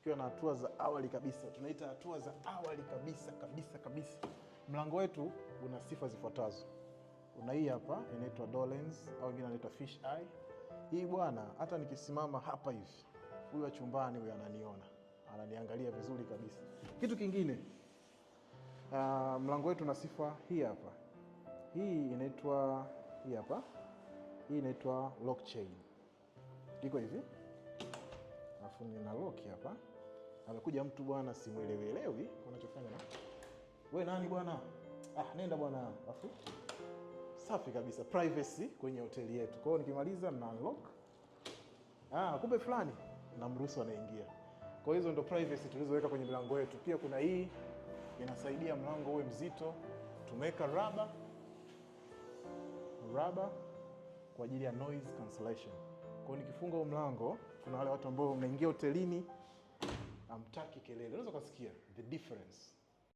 tukiwa na hatua za awali kabisa. Tunaita hatua za awali kabisa. Mlango wetu una sifa zifuatazo. Una hii hapa inaitwa door lens au wengine wanaita fish eye. Hii bwana, hata nikisimama hapa hivi, huyu wa chumbani huyu ananiona, ananiangalia vizuri kabisa. Kitu kingine, mlango wetu una sifa hii hapa. Hii inaitwa lock chain. Iko hivi. Alafu nina lock hapa. Amekuja mtu bwana, simuelewi unachofanya na. Wewe nani bwana? Nenda bwana. Alafu safi kabisa, privacy kwenye hoteli yetu. Kwa hiyo nikimaliza na unlock. Kumbe fulani namruhusu anaingia. Kwa hizo ndo privacy tulizoweka kwenye milango yetu. Pia kuna hii inasaidia mlango uwe mzito. Tumeweka rubber kwa ajili ya noise cancellation. Kwa hiyo nikifunga huu mlango, kuna wale watu ambao mnaingia hotelini hamtaki kelele. Unaweza kusikia the difference.